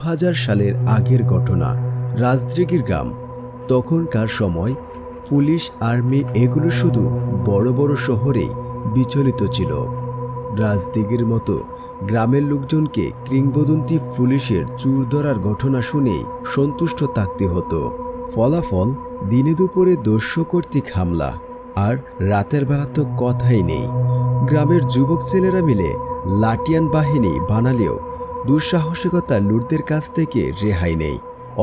2000 সালের আগের ঘটনা। রাজদিঘির গ্রাম। তখনকার সময় পুলিশ, আর্মি এগুলো শুধু বড় বড় শহরেই বিচলিত ছিল। রাজদিঘির মতো গ্রামের লোকজনকে কিংবদন্তি পুলিশের চুর ধরার ঘটনা শুনেই সন্তুষ্ট থাকতে হতো। ফলাফল দিনে দুপুরে দস্যু কর্তৃক হামলা, আর রাতের বেলা তো কথাই নেই। গ্রামের যুবক ছেলেরা মিলে লাঠিয়ান বাহিনী বানালেও দুঃসাহসিকতা লুটদের কাছ থেকে রেহাই নেই।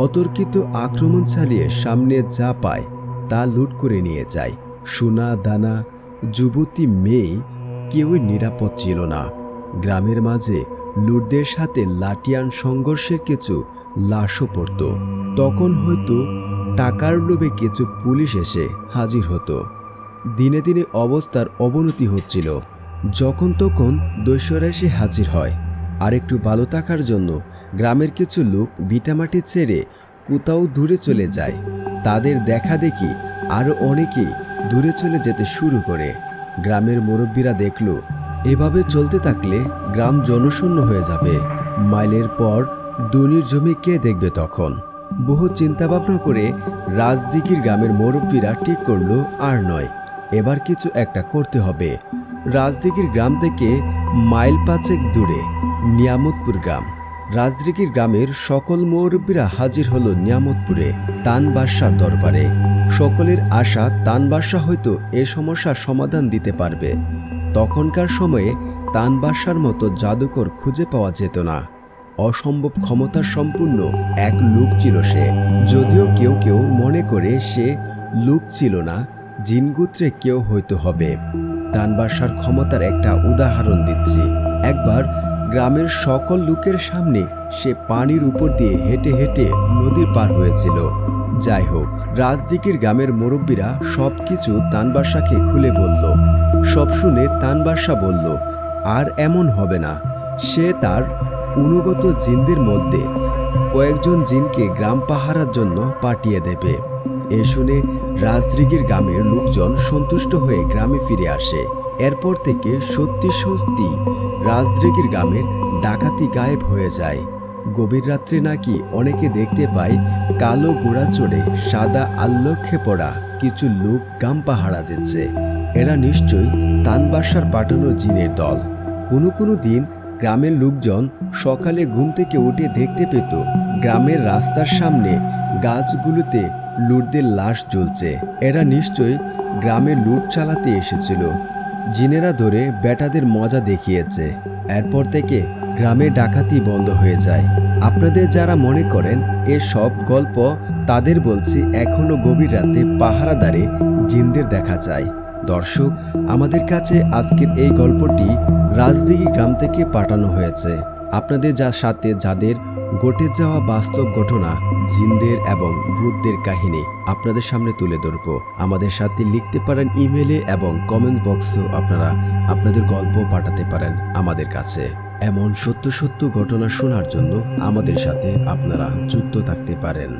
অতর্কিত আক্রমণ চালিয়ে সামনে যা পায় তা লুট করে নিয়ে যায়। সোনা দানা, যুবতী, মেয়ে কেউই নিরাপদ ছিল না। গ্রামের মাঝে লুটদের সাথে লাঠিয়ান সংঘর্ষের কিছু লাশও পড়ত। তখন হয়তো টাকার লোভে কিছু পুলিশ এসে হাজির হতো। দিনে দিনে অবস্থার অবনতি হচ্ছিল। যখন তখন দস্যুরা এসে হাজির হয়। আর একটু ভালো থাকার জন্য গ্রামের কিছু লোক ভিটামাটি ছেড়ে কোথাও দূরে চলে যায়। তাদের দেখা দেখি আরও অনেকেই দূরে চলে যেতে শুরু করে। গ্রামের মুরব্বীরা দেখল, এভাবে চলতে থাকলে গ্রাম জনশূন্য হয়ে যাবে। মাইলের পর ধনির জমি কে দেখবে তখন? বহু চিন্তাভাবনা করে রাজদিঘির গ্রামের মুরব্বীরা ঠিক করল, আর নয়, এবার কিছু একটা করতে হবে। রাজদিঘির গ্রাম থেকে মাইল 5 দূরে নিয়ামতপুর গ্রাম। রাজদিঘির গ্রামের সকল মুরব্বীরা হাজির হলো নিয়ামতপুরে তান বাদশার দরবারে। সকলের আশা তান বাদশা হয়তো এ সমস্যার সমাধান দিতে পারবে। তখনকার সময়ে তান বাদশার মতো জাদুকর খুঁজে পাওয়া যেত না। অসম্ভব ক্ষমতার সম্পূর্ণ এক লোক ছিল সে। যদিও কেউ কেউ মনে করে সে লোক ছিল না, জিনগোত্রে কেউ হয়তো হবে। তান বাদশার ক্ষমতার একটা উদাহরণ দিচ্ছি। একবার গ্রামের সকল লোকের সামনে সে পানির উপর দিয়ে হেঁটে হেঁটে নদীর পার হয়েছিল। যাই হোক, রাজদিঘির গ্রামের মুরব্বীরা সবকিছু তান বাদশাকে খুলে বলল। সব শুনে তান বাদশা বলল, আর এমন হবে না। সে তার অনুগত জিনদের মধ্যে কয়েকজন জিনকে গ্রাম পাহারার জন্য পাঠিয়ে দেবে। এ শুনে রাজদিঘির গ্রামের লোকজন সন্তুষ্ট হয়ে গ্রামে ফিরে আসে। এরপর থেকে সত্যি সত্যি রাজদিঘির গ্রামের ডাকাতি গায়েব হয়ে যায়। গভীর রাত্রে নাকি অনেকে দেখতে পায় কালো ঘোড়া চড়ে সাদা আল্লক্ষে পড়া কিছু লোক গ্রাম পাহারা দিচ্ছে। এরা নিশ্চয়ই তান বাদশার পাঠানো জিনের দল। কোনো দিন গ্রামের লোকজন সকালে ঘুম থেকে উঠে দেখতে পেত গ্রামের রাস্তার সামনে গাছগুলোতে লুটদের লাশ ঝুলছে। এরা নিশ্চয়ই গ্রামে লুট চালাতে এসেছিল। জিনেরা ধরে বেটাদের মজা দেখিয়েছে। এরপর থেকে গ্রামে ডাকাতি বন্ধ হয়ে যায়। আপনাদের যারা মনে করেন এসব গল্প, তাদের বলছি, এখনো গভীর রাতে পাহারাদারে জিনদের দেখা যায়। দর্শক, আমাদের কাছে আজকের এই গল্পটি রাজদিঘি গ্রাম থেকে পাঠানো হয়েছে। আপনাদের সাথে যাদের ঘটে যাওয়া বাস্তব ঘটনা, জিনদের এবং ভূতদের কাহিনী আপনাদের সামনে তুলে ধরব। আমাদের সাথে লিখতে পারেন ইমেলে, এবং কমেন্ট বক্সেও আপনারা আপনাদের গল্প পাঠাতে পারেন আমাদের কাছে। এমন সত্য সত্য ঘটনা শোনার জন্য আমাদের সাথে আপনারা যুক্ত থাকতে পারেন।